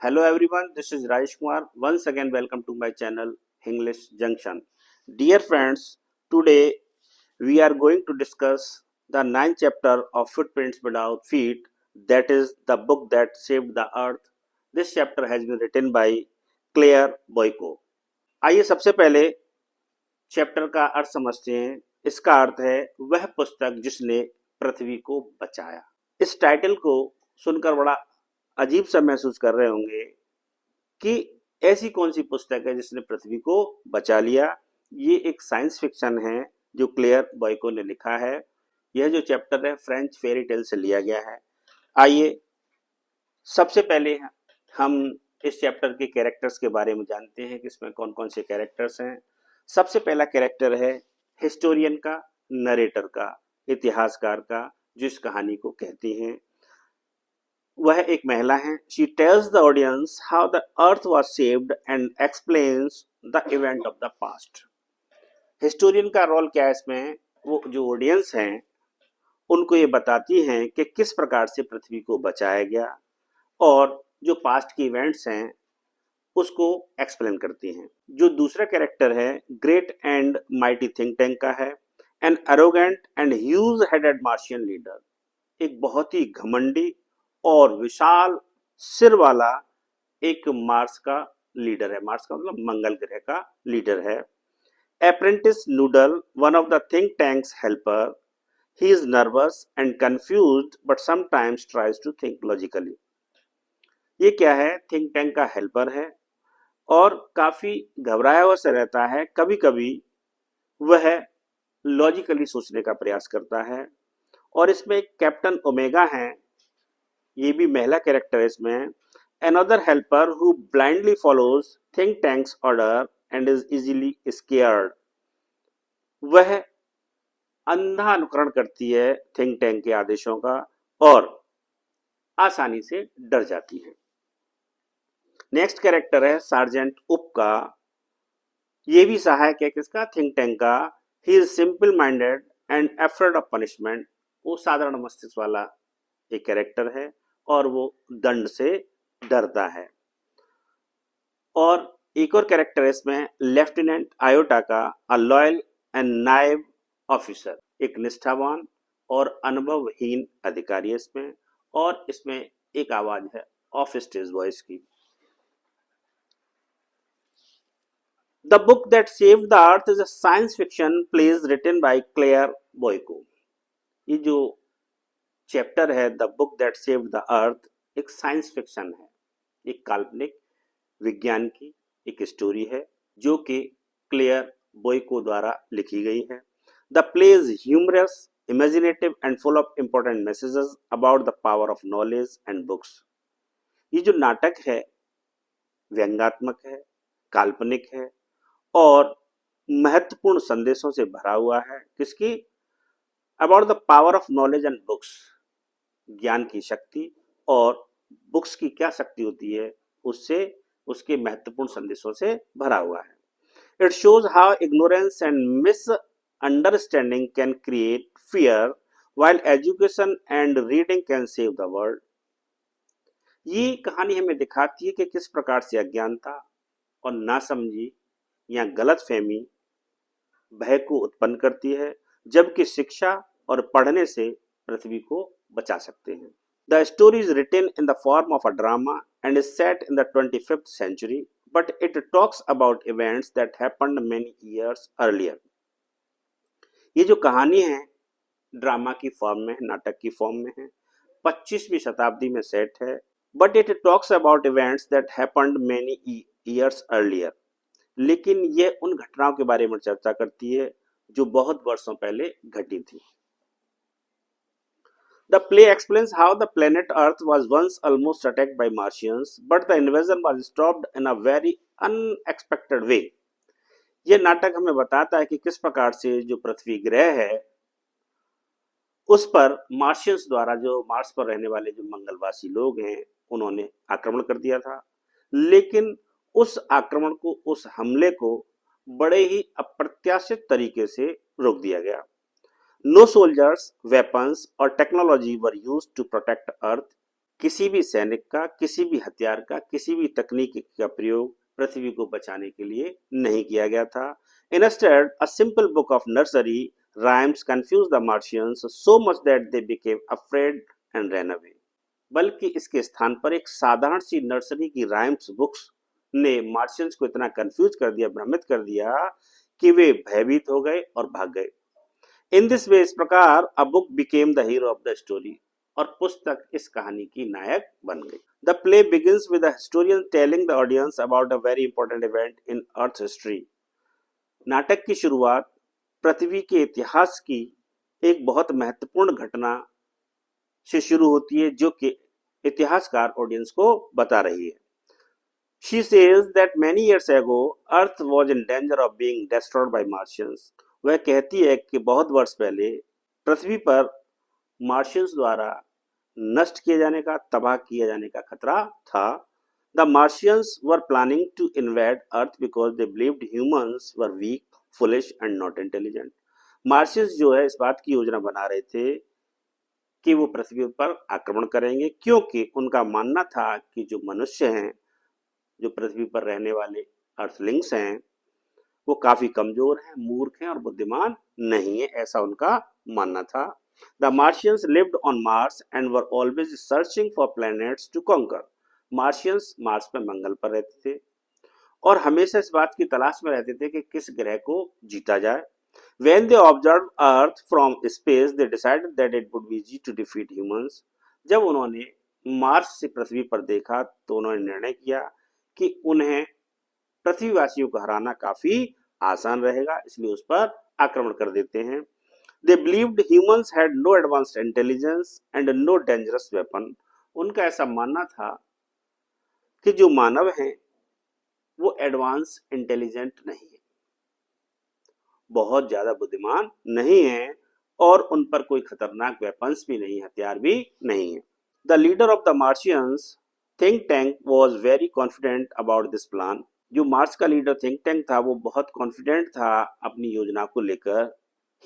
Hello everyone, this is Rajesh Kumar. Once again, welcome to my channel English Junction. Dear friends, today we are going to discuss the ninth chapter of Footprints Without Feet, that is the book that saved the earth. This chapter has been written by Claire Boyko. आइए सबसे पहले chapter का अर्थ समझते हैं। इसका अर्थ है वह पुस्तक जिसने पृथ्वी को बचाया। इस टाइटल को सुनकर बड़ा अजीब सा महसूस कर रहे होंगे कि ऐसी कौन सी पुस्तक है जिसने पृथ्वी को बचा लिया। ये एक साइंस फिक्शन है जो क्लेयर बॉयको ने लिखा है। यह जो चैप्टर है फ्रेंच फेरी टेल से लिया गया है। आइए सबसे पहले हम इस चैप्टर के कैरेक्टर्स के बारे में जानते हैं कि इसमें कौन कौन से कैरेक्टर्स हैं। सबसे पहला कैरेक्टर है हिस्टोरियन का, नरेटर का, इतिहासकार का, जो इस कहानी को कहती हैं। वह एक महिला है। She tells the audience how the earth was saved and explains the event of the past. Historian का रोल क्या है इसमें? वो जो ऑडियंस हैं उनको ये बताती हैं कि किस प्रकार से पृथ्वी को बचाया गया और जो पास्ट के इवेंट्स हैं उसको एक्सप्लेन करती हैं। जो दूसरा कैरेक्टर है great and mighty think tank का है। An arrogant and huge headed Martian leader, एक बहुत ही घमंडी और विशाल सिर वाला एक मार्स का लीडर है। मार्स का मतलब मंगल ग्रह का लीडर है। Apprentice noodle, one of the think tanks helper, he is nervous and confused but sometimes tries to think logically. ये क्या है? थिंक टैंक का हेल्पर है और काफी घबराया हुआ सा रहता है। कभी कभी वह लॉजिकली सोचने का प्रयास करता है। और इसमें एक कैप्टन ओमेगा है, ये भी महिला कैरेक्टर है इसमें। Another helper who blindly follows think tank's order and is easily scared. वह अंधा अनुकरण करती है थिंक टैंक के आदेशों का और आसानी से डर जाती है। नेक्स्ट कैरेक्टर है सार्जेंट उप का। ये भी सहायक है किसका? थिंक टैंक का। He is simple minded and afraid of punishment. वो साधारण मस्तिष्क वाला एक कैरेक्टर है और वो दंड से डरता है। और एक और कैरेक्टर है इसमें लेफ्टिनेंट आयोटा का, अ लॉयल एंड नाइव ऑफिसर, एक निष्ठावान और अनुभवहीन अधिकारी है इसमें। और इसमें एक आवाज है ऑफ स्टेज वॉइस की। The book that saved the earth is a science fiction plays written by Claire Boiko. ये जो चैप्टर है the book that saved the earth एक साइंस फिक्शन है, एक काल्पनिक विज्ञान की एक स्टोरी है जो कि क्लेयर बॉयको द्वारा लिखी गई है। The play is humorous, imaginative and full of important messages about the power of knowledge and books. ये जो नाटक है व्यंग्यात्मक है, काल्पनिक है और महत्वपूर्ण संदेशों से भरा हुआ है। किसकी? About the power of knowledge and books, ज्ञान की शक्ति और बुक्स की क्या शक्ति होती है उससे, उसके महत्वपूर्ण संदेशों से भरा हुआ है। It shows how ignorance and misunderstanding can create fear while education and reading can save the world. ये कहानी हमें दिखाती है कि किस प्रकार से अज्ञानता और नासमझी या गलतफहमी भय को उत्पन्न करती है, जबकि शिक्षा और पढ़ने से पृथ्वी को बचा सकते हैं। The story is written in the form of a drama and is set in the 25th century, but it talks about events that happened many years earlier. ये जो कहानी है ड्रामा की फॉर्म में, नाटक की फॉर्म में है, 25वीं शताब्दी में सेट है, but it talks about events that happened many years earlier. लेकिन ये उन घटनाओं के बारे में चर्चा करती है जो बहुत वर्षों पहले घटी थी। The play explains how the planet Earth was once almost attacked by Martians, but the invasion was stopped in a very unexpected way. ये नाटक हमें बताता है कि किस प्रकार से जो पृथ्वी ग्रह है उस पर मार्शियंस द्वारा, जो मार्स पर रहने वाले जो मंगलवासी लोग हैं, उन्होंने आक्रमण कर दिया था। लेकिन उस आक्रमण को, उस हमले को बड़े ही अप्रत्याशित तरीके से रोक दिया गया। No soldiers, weapons or technology were used to protect Earth. किसी भी सैनिक का, किसी भी हथियार का, किसी भी तकनीक का प्रयोग पृथ्वी को बचाने के लिए नहीं किया गया था। Instead, a simple book of nursery rhymes confused the Martians so much that they became afraid and ran away. बल्कि इसके स्थान पर एक साधारण सी नर्सरी की राइम्स बुक्स ने मार्शियंस को इतना कंफ्यूज कर दिया, भ्रमित कर दिया कि वे भयभीत हो गए और भाग गए। इन दिस वे, इस प्रकार a book became the hero of the story, और पुस्तक इस कहानी की नायक बन गई। The play begins with the historian telling the audience about a very important event in earth history. नाटक की शुरुआत पृथ्वी के इतिहास की एक बहुत महत्वपूर्ण घटना से शुरू होती है, जो कि इतिहासकार ऑडियंस को बता रही है। She says that many years ago, Earth was in danger of being destroyed by Martians. वह कहती है कि बहुत वर्ष पहले पृथ्वी पर मार्शियंस द्वारा नष्ट किए जाने का, तबाह किए जाने का खतरा था। The Martians were planning to invade Earth because they believed humans were weak, foolish and not intelligent. Martians जो है इस बात की योजना बना रहे थे कि वो पृथ्वी पर आक्रमण करेंगे, क्योंकि उनका मानना था कि जो मनुष्य हैं, जो पृथ्वी पर रहने वाले अर्थलिंग्स हैं, वो काफी कमजोर हैं, मूर्ख हैं और बुद्धिमान नहीं है, ऐसा उनका मानना था। The Martians lived on Mars and were always searching for planets to conquer. Martians Mars पर, मंगल पर रहते थे और हमेशा इस बात की तलाश में रहते थे कि किस ग्रह को जीता जाए। When they observed Earth from space, they decided that it would be easy to defeat humans. जब उन्होंने मार्स से पृथ्वी पर देखा तो उन्होंने निर्णय किया कि उन्हें पृथ्वीवासियों को हराना काफी आसान रहेगा, इसलिए उस पर आक्रमण कर देते हैं। They believed humans had no advanced intelligence and no dangerous weapon. उनका ऐसा मानना था कि जो मानव हैं वो एडवांस इंटेलिजेंट नहीं है, बहुत ज्यादा बुद्धिमान नहीं है और उन पर कोई खतरनाक वेपन्स भी नहीं, हथियार भी नहीं है। The leader of the Martians think tank was very confident about this plan. जो मार्स का लीडर थिंक टैंक था वो बहुत कॉन्फिडेंट था अपनी योजना को लेकर।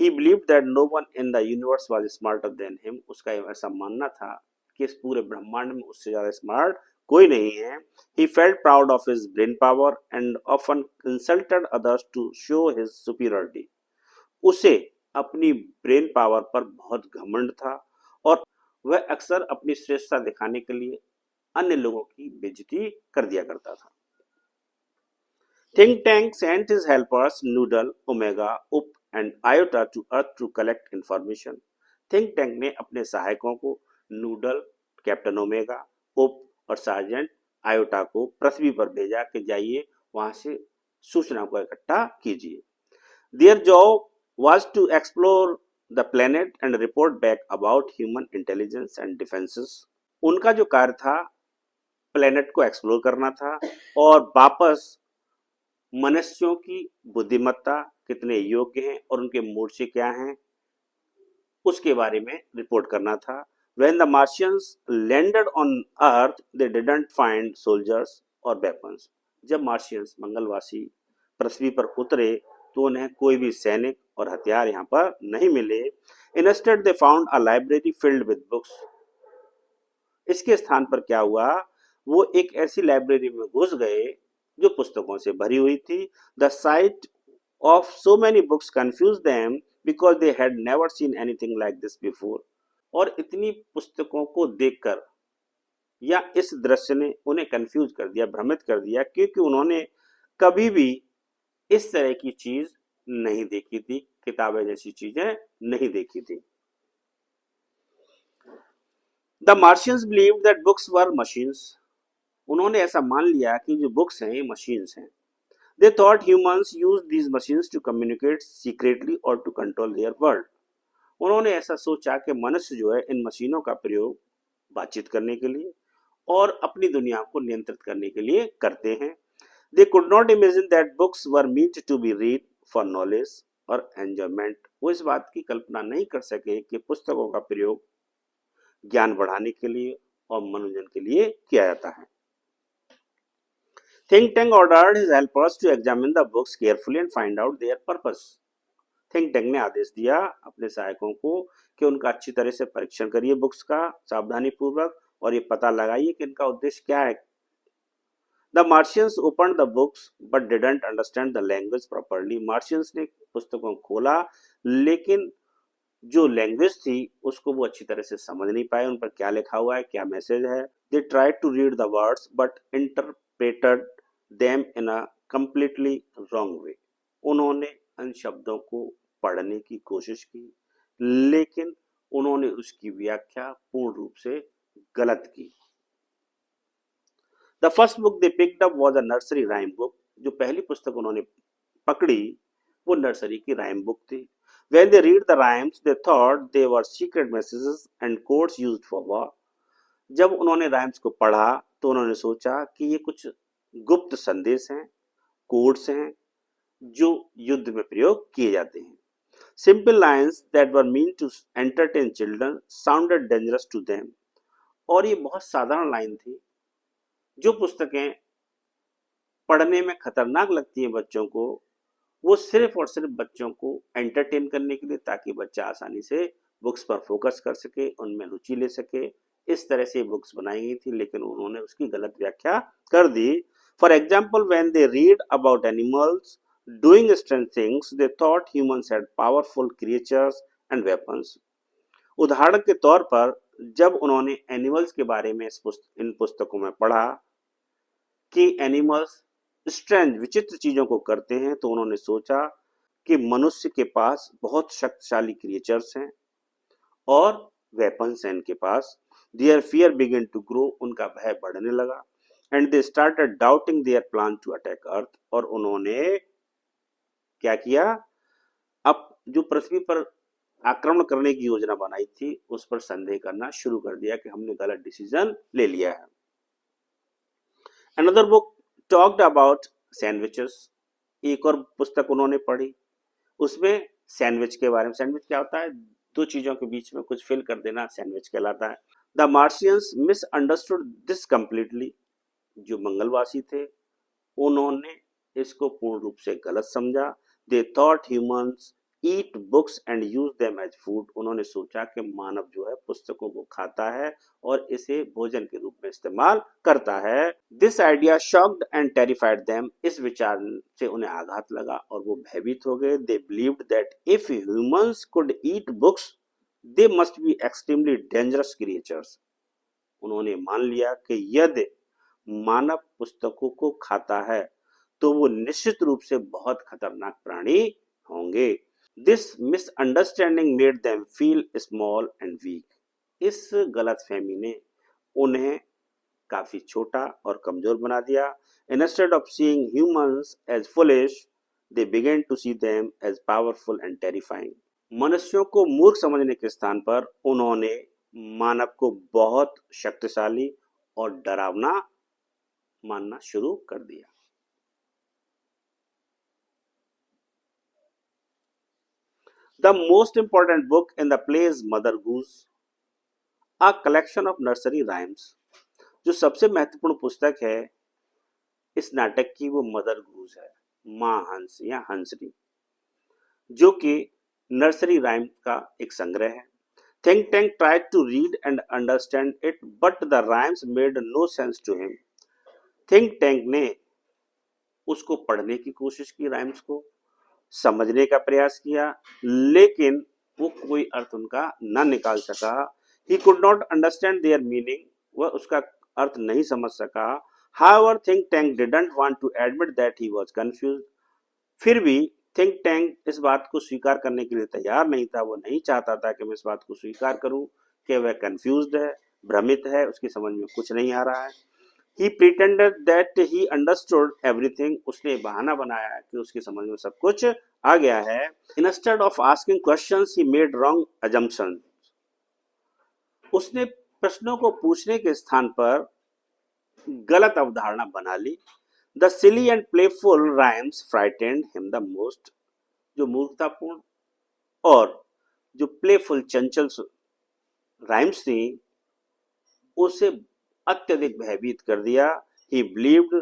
He believe that no one in the universe was smarter than him. उसका ऐसा मानना था कि इस पूरे ब्रह्मांड में उससे ज्यादा स्मार्ट कोई नहीं है। He felt proud of his brain power and often insulted others to show his superiority. उसे अपनी ब्रेन पावर पर बहुत घमंड था और वह अक्सर अपनी श्रेष्ठता दिखाने के लिए अन्य लोगों की बेइज्जती कर दिया करता था। Think Tank sent his helpers Noodle, Omega, Up and Iota to Earth to collect information. Think Tank ने अपने सहायकों को नूडल, कैप्टन ओमेगा, उप और सार्जेंट आयोटा को पृथ्वी पर भेजा कि जाइए वहां से सूचना को इकट्ठा कीजिए। Their job was to explore the planet and report back about human intelligence and defenses. उनका जो कार्य था प्लेनेट को एक्सप्लोर करना था और वापस मनुष्यों की बुद्धिमत्ता कितने योग्य हैं और उनके मोर्चे क्या हैं उसके बारे में रिपोर्ट करना था। When the Martians landed on Earth, they didn't find soldiers or weapons. जब मार्शियंस मंगलवासी पृथ्वी पर उतरे तो उन्हें कोई भी सैनिक और हथियार यहाँ पर नहीं मिले। Instead, they found a library filled with books. इसके स्थान पर क्या हुआ, वो एक ऐसी लाइब्रेरी में घुस गए जो पुस्तकों से भरी हुई थी। The sight of so many books confused them because they had never seen anything like this before. और इतनी पुस्तकों को देखकर या इस दृश्य ने उन्हें कंफ्यूज कर दिया, भ्रमित कर दिया, क्योंकि उन्होंने कभी भी इस तरह की चीज नहीं देखी थी, किताबें जैसी चीजें नहीं देखी थी। The Martians believed that books were machines. उन्होंने ऐसा मान लिया कि जो बुक्स हैं ये मशीन्स हैं। They thought humans used these machines to communicate secretly or to control their world. उन्होंने ऐसा सोचा कि मनुष्य जो है इन मशीनों का प्रयोग बातचीत करने के लिए और अपनी दुनिया को नियंत्रित करने के लिए करते हैं। They could not imagine that books were meant to be read for knowledge और enjoyment. वो इस बात की कल्पना नहीं कर सके कि पुस्तकों का प्रयोग ज्ञान बढ़ाने के लिए और मनोरंजन के लिए किया जाता है। Think Tank ordered his helpers to examine the books carefully and find out their purpose. Think Tank ने आदेश दिया अपने सहायकों को कि उनका अच्छी तरह से परीक्षण करिए बुक्स का सावधानी पूर्वक और ये पता लगाइए कि इनका उद्देश्य क्या है। The Martians open the books but didn't understand the language properly. Martians ने पुस्तकों को खोला लेकिन जो लैंग्वेज थी उसको वो अच्छी तरह से समझ नहीं पाए, उन पर क्या लिखा हुआ है, क्या मैसेज है। They try to read the words but interpreted them in a completely wrong way. उन्होंने उन शब्दों को पढ़ने की कोशिश की लेकिन उन्होंने उसकी व्याख्या पूर्ण रूप से गलत की। The first book they picked up was a nursery rhyme book. जो पहली पुस्तक उन्होंने पकड़ी वो नर्सरी की राइम बुक थी। When they read the rhymes, they thought they were secret messages and codes used for war. जब उन्होंने राइम्स को पढ़ा तो उन्होंने सोचा कि ये कुछ गुप्त संदेश हैं, कोड्स हैं जो युद्ध में प्रयोग किए जाते हैं। Simple lines that were meant to entertain children sounded dangerous to them. और ये बहुत साधारण लाइन थी। जो पुस्तकें पढ़ने में खतरनाक लगती हैं बच्चों को, वो सिर्फ और सिर्फ बच्चों को एंटरटेन करने के लिए, ताकि बच्चा आसानी से बुक्स पर फोकस कर सके, उनमें रुचि ले सके। इस तरह से बुक्स बनाई गई थी लेकिन उन्होंने उसकी गलत व्याख्या कर दी। For example, when they read about animals doing strange things they thought humans had powerful creatures and weapons. उदाहरण के तौर पर जब उन्होंने एनिमल्स के बारे में इन पुस्तकों में पढ़ा कि एनिमल्स स्ट्रेंज विचित्र चीजों को करते हैं तो उन्होंने सोचा कि मनुष्य के पास बहुत शक्तिशाली क्रिएचर्स हैं और वेपन्स हैं इनके पास। Their fear begin to grow, उनका भय बढ़ने लगा। And they started doubting their plan to attack Earth, और उन्होंने क्या किया, अब जो पृथ्वी पर आक्रमण करने की योजना बनाई थी उस पर संदेह करना शुरू कर दिया कि हमने गलत डिसीजन ले लिया है। Another book talked about sandwiches. एक और पुस्तक उन्होंने पढ़ी, उसमें सैंडविच के बारे में। सैंडविच क्या होता है, दो चीजों के बीच में कुछ फिल कर देना सैंडविच कहलाता है। The Martians misunderstood this completely. जो मंगलवासी थे उन्होंने इसको पूर्ण रूप से गलत समझा। They thought humans eat books and use them as food. उन्होंने सोचा कि मानव जो है पुस्तकों को खाता है और इसे भोजन के रूप में इस्तेमाल करता है। This idea shocked and terrified them. इस विचार से उन्हें आघात लगा और वो भयभीत हो गए। They believed that if humans could eat books they must be extremely dangerous creatures. उन्होंने मान लिया कि यदि मानव पुस्तकों को खाता है तो वो निश्चित रूप से बहुत खतरनाक प्राणी होंगे। This misunderstanding made them feel small and weak. इस गलतफहमी ने उन्हें काफी छोटा और कमजोर बना दिया। Instead of seeing humans as foolish they begin to see them as powerful and terrifying. मनुष्यों को मूर्ख समझने के स्थान पर उन्होंने मानव को बहुत शक्तिशाली और डरावना मानना शुरू कर दिया। The most important book in the play is Mother Goose, a collection of nursery rhymes. जो सबसे महत्वपूर्ण पुस्तक है इस नाटक की वो मदर गूज है, माँ हंस या हंसनी, जो कि नर्सरी राइम का एक संग्रह है। Think tank tried to read and understand it but the rhymes made no sense to him. Think tank ने उसको पढ़ने की कोशिश की, राइम्स को समझने का प्रयास किया लेकिन वो कोई अर्थ उनका ना निकाल सका। He could not understand their meaning, वह उसका अर्थ नहीं समझ सका। However think tank didn't want to admit that he was confused. फिर भी थिंक टैंक इस बात को स्वीकार करने के लिए तैयार नहीं था। वो नहीं चाहता था कि मैं इस बात को स्वीकार करूं कि वह कंफ्यूज्ड है, भ्रमित है, उसकी समझ में कुछ नहीं आ रहा है। He pretended that he understood everything. उसने बहाना बनाया कि उसकी समझ में सब कुछ आ गया है। Instead of asking questions, he made wrong assumptions. उसने प्रश्नों को पूछने के स्थान पर गलत अवधारणा बना ली। The silly and playful rhymes frightened him the most. जो मूर्खतापूर्ण और जो प्लेफुल चंचल राइम्स थी उसे अत्यधिक भयभीत कर दिया। He believed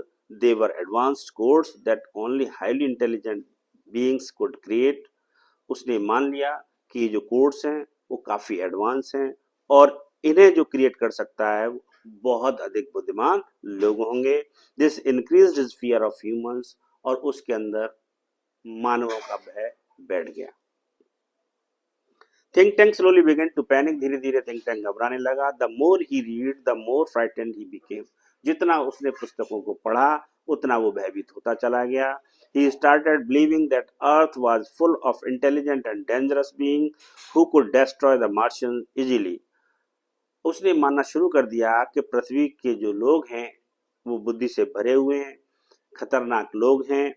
they were advanced codes that only highly intelligent beings could create. उसने मान लिया कि ये जो कोड्स हैं वो काफी एडवांस हैं और इन्हें जो क्रिएट कर सकता है बहुत अधिक बुद्धिमान लोग होंगे। This increased his fear of humans, और उसके अंदर मानवों का भय बैठ गया। Think tank slowly began to panic, धीरे धीरे थिंक टैंक घबराने लगा। The more he read the more frightened he became, जितना उसने पुस्तकों को पढ़ा उतना वो भयभीत होता चला गया। He started believing that Earth was full of intelligent and dangerous beings who could destroy the Martians easily. उसने मानना शुरू कर दिया कि पृथ्वी के जो लोग हैं वो बुद्धि से भरे हुए हैं, खतरनाक लोग हैं,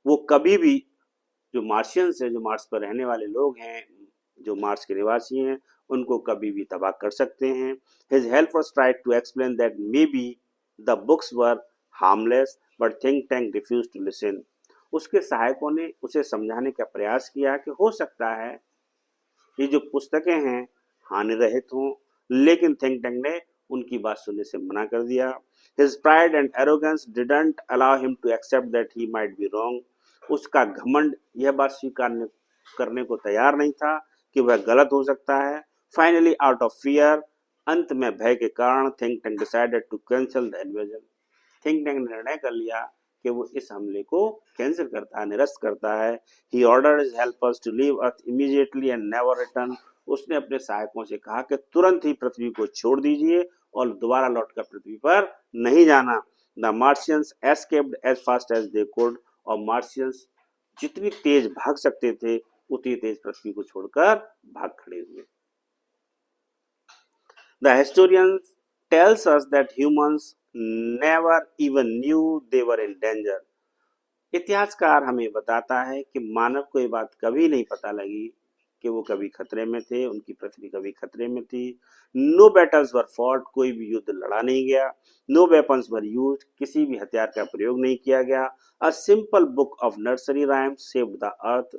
वो कभी भी जो मार्शियंस हैं, जो मार्स पर रहने वाले लोग हैं, जो मार्स के निवासी हैं, उनको कभी भी तबाह कर सकते हैं। His helpers tried to explain that maybe the books were harmless, but think tank refused to listen. उसके सहायकों ने उसे समझाने का प्रयास किया कि हो सकता है ये जो पुस्तकें हैं हानि रहित हों, लेकिन थिंक टैंक ने उनकी बात सुनने से मना कर दिया। His pride and arrogance didn't allow him to accept that he might be wrong. उसका घमंड यह बात स्वीकार करने को तैयार नहीं था कि वह गलत हो सकता है। Finally, out of fear, अंत में भय के कारण think tank decided to cancel the invasion. Think tank ने निर्णय कर लिया कि वो इस हमले को कैंसिल करता है, निरस्त करता है। He ordered his helpers to leave Earth immediately and never return. उसने अपने सहायकों से कहा कि तुरंत ही पृथ्वी को छोड़ दीजिए और दोबारा लौटकर पृथ्वी पर नहीं जाना। The Martians escaped as fast as they could, और मार्शियंस जितनी तेज भाग सकते थे उतनी तेज पृथ्वी को छोड़कर भाग खड़े हुए। The historian tells us that humans never even knew they were in danger. इतिहासकार हमें बताता है कि मानव को ये बात कभी नहीं पता लगी कि वो कभी खतरे में थे, उनकी पृथ्वी कभी खतरे में थी। नो बैटल्स वर फॉट, कोई भी युद्ध लड़ा नहीं गया। नो वेपन्स वर यूज्ड, किसी भी हथियार का प्रयोग नहीं किया गया। A simple book of nursery rhymes saved the earth,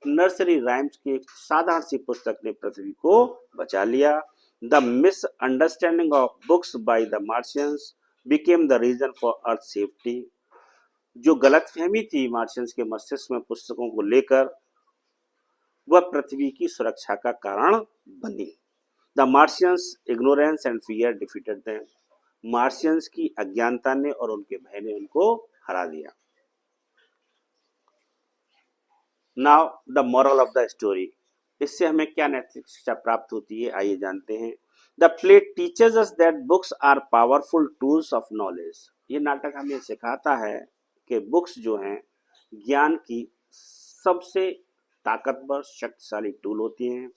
nursery rhymes की एक साधारण सी पुस्तक ने पृथ्वी को बचा लिया। The misunderstanding of books by the Martians became the reason for Earth safety, जो गलतफहमी थी मार्शियंस के मस्तिष्क में पुस्तकों को लेकर वह पृथ्वी की सुरक्षा का कारण बनी। The Martians ignorance and fear defeated them, Martians की अज्ञानता ने और उनके भय ने उनको हरा दिया। Now the moral of the story, इससे हमें क्या नैतिक शिक्षा प्राप्त होती है, आइए जानते हैं। The play teaches us that books are powerful tools of knowledge, ये नाटक हमें सिखाता है कि बुक्स जो हैं ज्ञान की सबसे ताकतवर शक्तिशाली टूल होती हैं।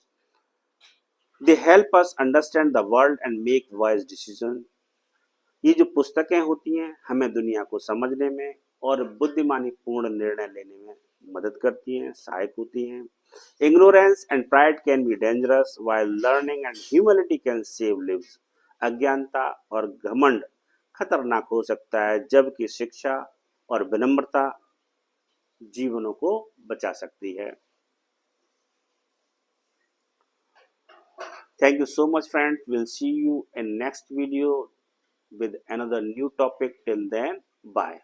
They help us understand the world and make wise decision, ये जो पुस्तकें होती हैं हमें दुनिया को समझने में और बुद्धिमानी पूर्ण निर्णय लेने में मदद करती हैं, सहायक होती हैं। Ignorance and pride can be dangerous while learning and humility can save lives, अज्ञानता और घमंड खतरनाक हो सकता है, जबकि शिक्षा और विनम्रता जीवनों को बचा सकती है। Thank you so much, friends. We'll see you in next video with another new topic. Till then, bye.